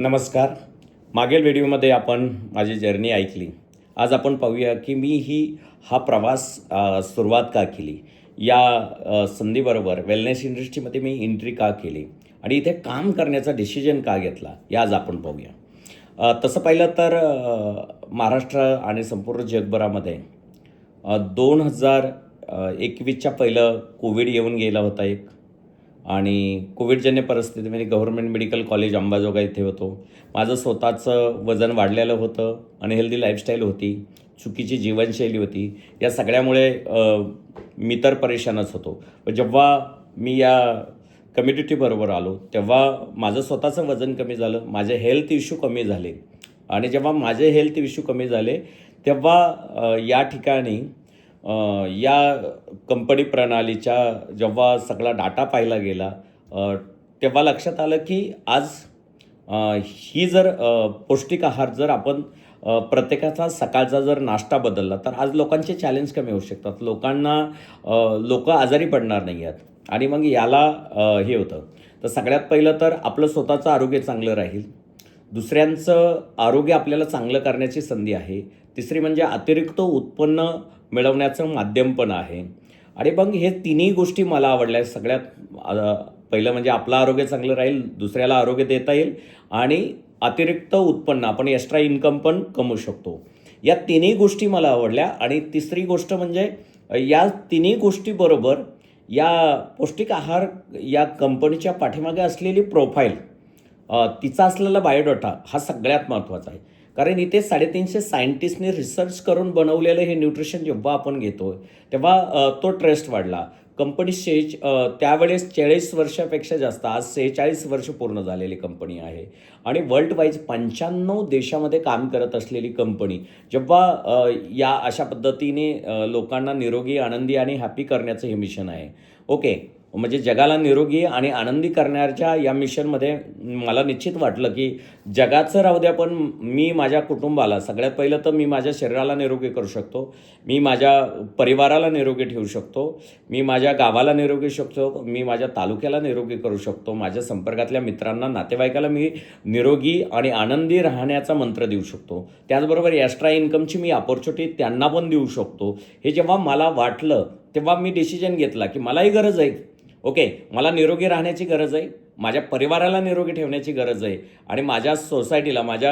नमस्कार. मागील व्हिडिओमध्ये आपण माझी जर्नी ऐकली. आज आपण पाहूया की हा प्रवास सुरुवात का केली, या संधीबरोबर वेलनेस इंडस्ट्रीमध्ये मी एंट्री का केली आणि इथे काम करण्याचा डिसिजन का घेतला, हे आज आपण पाहूया. तसं पाहिलं तर महाराष्ट्र आणि संपूर्ण जगभरामध्ये 2021च्या पहिलं कोविड येऊन गेला होता एक, आणि कोविडजन्य परिस्थितीमध्ये गव्हर्नमेंट मेडिकल कॉलेज अंबाजोगाई इथे होतो. माझं स्वतःचं वजन वाढलेलं होतं, अनहेल्दी लाईफस्टाईल होती, चुकीची जीवनशैली होती. या सगळ्यामुळे मी तर परेशानच होतो. पण जेव्हा मी या कम्युनिटीबरोबर आलो तेव्हा माझं स्वतःचं वजन कमी झालं, माझे हेल्थ इश्यू कमी झाले. आणि जेव्हा माझे हेल्थ इश्यू कमी झाले तेव्हा या ठिकाणी या कंपनी प्रणालीच्या जेव्हा सगळा डाटा पाहिला गेला, तेव्हा लक्षात आलं की आज ही जर पौष्टिक आहार जर आपण प्रत्येकाचा सकाळचा जर नाश्ता बदलला तर आज लोकांचे चॅलेंज कमी होऊ शकतात. लोक आजारी पडणार नाही आहेत. आणि मग याला हे होतं. तर सगळ्यात पहिलं तर आपलं स्वतःचं आरोग्य चांगलं राहील, दुसऱ्यांचं आरोग्य आपल्याला चांगलं करण्याची संधी आहे, तिसरी म्हणजे अतिरिक्त उत्पन्न मिळवण्याचं माध्यम पण आहे. आणि मग हे तिन्ही गोष्टी मला आवडल्या. सगळ्यात पहिलं म्हणजे आपलं आरोग्य चांगलं राहील, दुसऱ्याला आरोग्य देता येईल, आणि अतिरिक्त उत्पन्न आपण एक्स्ट्रा इन्कम पण कमवू शकतो. या तिन्ही गोष्टी मला आवडल्या. आणि तिसरी गोष्ट म्हणजे या तिन्ही गोष्टीबरोबर या पौष्टिक आहार या कंपनीच्या पाठीमागे असलेली प्रोफाईल, तिचा असलेला बायोडाटा हा सगळ्यात महत्त्वाचा आहे. कारण इथे 350 सायंटिस्टने रिसर्च करून बनवलेलं हे न्यूट्रिशन जेव्हा आपण घेतो तेव्हा तो ट्रस्ट वाढला. कंपनी त्यावेळेस 40 वर्षापेक्षा जास्त, आज 46 वर्ष पूर्ण झालेली कंपनी आहे. आणि वर्ल्ड वाईज 95 देशामध्ये काम करत असलेली कंपनी जेव्हा या अशा पद्धतीने लोकांना निरोगी, आनंदी आणि हॅपी करण्याचं हे मिशन आहे. ओके, म्हणजे जगाला निरोगी आणि आनंदी करण्याच्या या मिशनमध्ये मला निश्चित वाटलं की जगाचं राहू द्या, पण मी माझ्या कुटुंबाला, सगळ्यात पहिलं तर मी माझ्या शरीराला निरोगी करू शकतो, मी माझ्या परिवाराला निरोगी ठेवू शकतो, मी माझ्या गावाला निरोगी शकतो, मी माझ्या तालुक्याला निरोगी करू शकतो, माझ्या संपर्कातल्या मित्रांना, नातेवाईकाला मी निरोगी आणि आनंदी राहण्याचा मंत्र देऊ शकतो. त्याचबरोबर एक्स्ट्रा इन्कमची मी अपॉर्च्युनिटी त्यांना पण देऊ शकतो. हे जेव्हा मला वाटलं तेव्हा मी डिसिजन घेतला की मलाही गरज आहे. ओके, मला निरोगी राहण्याची गरज आहे, माझ्या परिवाराला निरोगी ठेवण्याची गरज आहे, आणि माझ्या सोसायटीला, माझ्या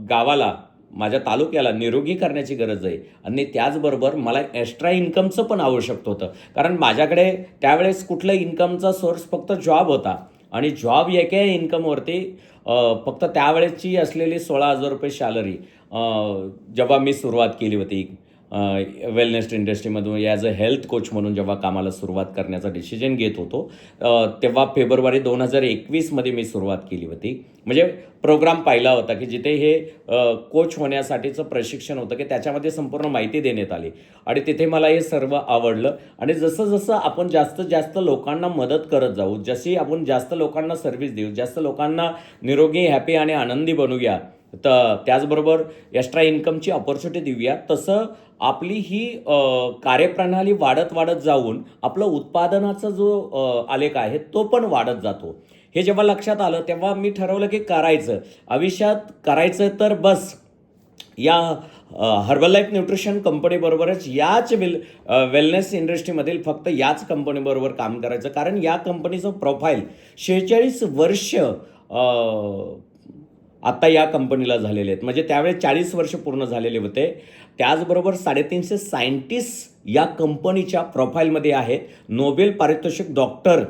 गावाला, माझ्या तालुक्याला निरोगी करण्याची गरज आहे. आणि त्याचबरोबर मला एक्स्ट्रा इन्कमचं पण आवश्यक होतं. कारण माझ्याकडे त्यावेळेस कुठलं इन्कमचा सोर्स फक्त जॉब होता, आणि जॉब एका इन्कमवरती फक्त त्यावेळेसची असलेली 16,000 रुपये सॅलरी, जेव्हा मी सुरुवात केली होती वेलनेस इंडस्ट्रीमधून ॲज अ हेल्थ कोच म्हणून जेव्हा कामाला सुरुवात करण्याचा डिसिजन घेत होतो, तेव्हा फेब्रुवारी 2021मध्ये मी सुरुवात केली होती. म्हणजे प्रोग्राम पाहिला होता की जिथे हे कोच होण्यासाठीचं प्रशिक्षण होतं, की त्याच्यामध्ये संपूर्ण माहिती देण्यात आली, आणि तिथे मला हे सर्व आवडलं. आणि जसं जसं आपण जास्तीत जास्त लोकांना मदत करत जाऊ, जशी आपण जास्त लोकांना सर्व्हिस देऊ, जास्त लोकांना निरोगी, हॅपी आणि आनंदी बनवूया, तर त्याचबरोबर एक्स्ट्रा इन्कमची अपॉर्च्युनिटी देऊया, तसं आपली ही कार्यप्रणाली वाढत वाढत जाऊन आपलं उत्पादनाचा जो आलेख आहे तो पण वाढत जातो. हे जेव्हा लक्षात आलं तेव्हा मी ठरवलं की आयुष्यात करायचं तर बस या हर्बल लाईफ न्यूट्रिशन कंपनीबरोबरच याच वेलनेस इंडस्ट्रीमधील फक्त याच कंपनीबरोबर काम करायचं. कारण या कंपनीचं प्रोफाईल 46 वर्ष आत्ता या कंपनीला झालेले आहेत. म्हणजे त्यावेळेस 40 वर्ष पूर्ण झालेले होते. त्याचबरोबर 350 सायंटिस्ट या कंपनीच्या प्रोफाईलमध्ये आहेत. नोबेल पारितोषिक डॉक्टर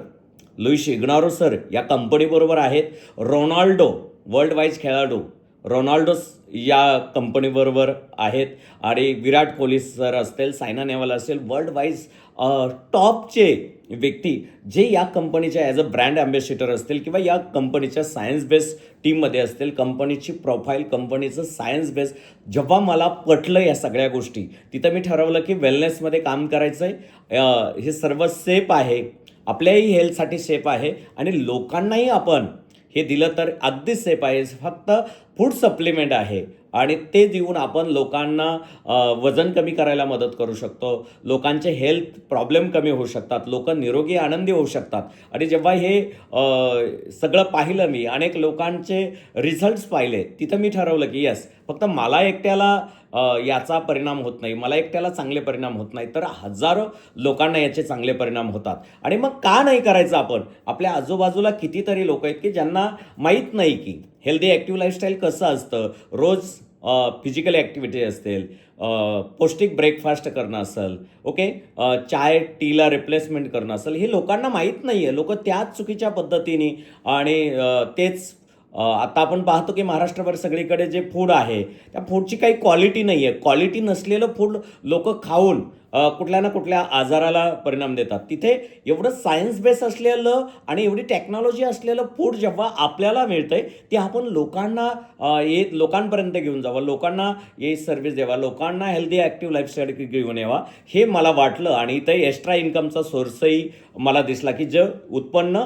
लुईस इग्नारो सर या कंपनीबरोबर आहेत. रोनाल्डो, वर्ल्ड वाईज खेळाडू रोनाल्डो या कंपनीबरोबर आहेत. आणि विराट कोहली सर असतील, सायना नेहवाल असेल, वर्ल्ड वाईज टॉपचे व्यक्ती जे या कंपनीच्या ॲज अ ब्रँड ॲम्बॅसिडर असतील किंवा या कंपनीच्या सायन्स बेस्ड टीममध्ये असतील. कंपनीची प्रोफाईल, कंपनीचं सायन्स बेस जेव्हा मला पटलं या सगळ्या गोष्टी, तिथं मी ठरवलं की वेलनेसमध्ये काम करायचं आहे. हे सर्व सेफ आहे, आपल्याही हेल्थसाठी सेफ आहे, आणि लोकांनाही आपण हे दिलं तर अगदी सेफ आहे. फक्त फूड सप्लिमेंट आहे आणि ते देऊन आपण लोकांना वजन कमी करायला मदत करू शकतो. लोकांचे हेल्थ प्रॉब्लेम कमी होऊ शकतात. लोक निरोगी आनंदी होऊ शकतात. आणि जेव्हा हे सगळं पाहिलं मी, अनेक लोकांचे रिझल्ट्स पाहिले, तिथं मी ठरवलं की येस, फक्त मला एकट्याला याचा परिणाम होत नाही, मला एकट्याला चांगले परिणाम होत नाही, तर हजारो लोकांना याचे चांगले परिणाम होतात. आणि मग का नाही करायचं आपण? आपल्या आजूबाजूला कितीतरी लोक आहेत की ज्यांना माहीत नाही की हेल्दी ॲक्टिव्ह लाईफस्टाईल कसं असतं. रोज फिजिकल ॲक्टिव्हिटी असतील, पौष्टिक ब्रेकफास्ट करणं असेल, ओके, चाय टीला रिप्लेसमेंट करणं असेल, हे लोकांना माहीत नाही आहे. लोक त्याच चुकीच्या पद्धतीने आणि तेच आता आपण पाहतो की महाराष्ट्रभर सगळीकडे जे फूड आहे त्या फूडची काही क्वालिटी नाही आहे. क्वालिटी नसलेलं फूड लोक खाऊन कुठल्या ना कुठल्या आजाराला परिणाम देतात. तिथे एवढं सायन्स बेस असलेलं आणि एवढी टेक्नॉलॉजी असलेलं फूड जेव्हा आपल्याला मिळतंय ते आपण लोकांना लोकांपर्यंत घेऊन जावं, लोकांना हे सर्व्हिस द्यावा, लोकांना हेल्दी ॲक्टिव्ह लाईफस्टाईल घेऊन यावा, हे मला वाटलं. आणि इथे एक्स्ट्रा इन्कमचा सोर्सही मला दिसला की जे उत्पन्न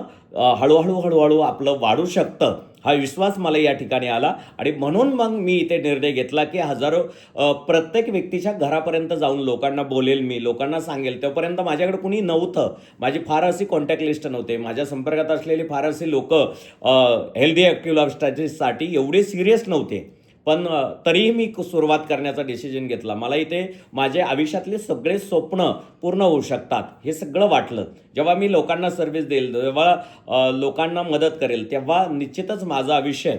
हळूहळू आपलं वाढू शकतं, हा विश्वास मला या ठिकाणी आला. आणि म्हणून मग मी इथे निर्णय घेतला की प्रत्येक व्यक्तीच्या घरापर्यंत जाऊन लोकांना बोलेल, मी लोकांना सांगेल. तोपर्यंत माझ्याकडे कुणी नव्हतं, माझी फार अशी कॉन्टॅक्ट लिस्ट नव्हते, माझ्या संपर्कात असलेली फार अशी लोक हेल्दी ॲक्टिव्ह लाईफस्टाईलसाठी एवढे सिरियस नव्हते. पण तरीही मी सुरुवात करण्याचा डिसिजन घेतला. मला इथे माझे आयुष्यातले सगळे स्वप्न पूर्ण होऊ शकतात हे सगळं वाटलं. जेव्हा मी लोकांना सर्व्हिस देईल, जेव्हा लोकांना मदत करेल, तेव्हा निश्चितच माझं आयुष्य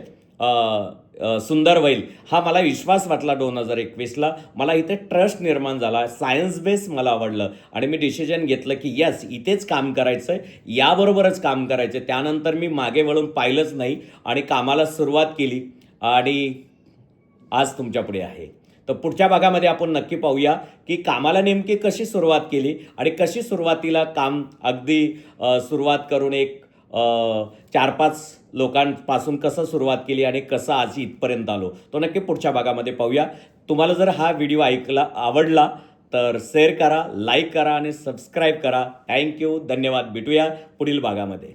सुंदर होईल, हा मला विश्वास वाटला. 2021ला मला इथे ट्रस्ट निर्माण झाला, सायन्स बेस मला आवडलं आणि मी डिसिजन घेतलं की येस, इथेच काम करायचं आहे, याबरोबरच काम करायचं आहे. त्यानंतर मी मागे वळून पाहिलंच नाही आणि कामाला सुरुवात केली आणि आज तुमच्यापुढे आहे. तर पुढच्या भागामध्ये आपण नक्की पाहूया की कामाला नेमकी कशी सुरुवात केली आणि कशी सुरुवातीला काम अगदी सुरुवात करून एक 4-5 लोकांपासून कसं सुरुवात केली आणि कसं आज इथपर्यंत आलो, तो नक्की पुढच्या भागामध्ये पाहूया. तुम्हाला जर हा व्हिडिओ आवडला तर शेअर करा, लाईक करा आणि सबस्क्राईब करा. थँक्यू, धन्यवाद. भेटूया पुढील भागामध्ये.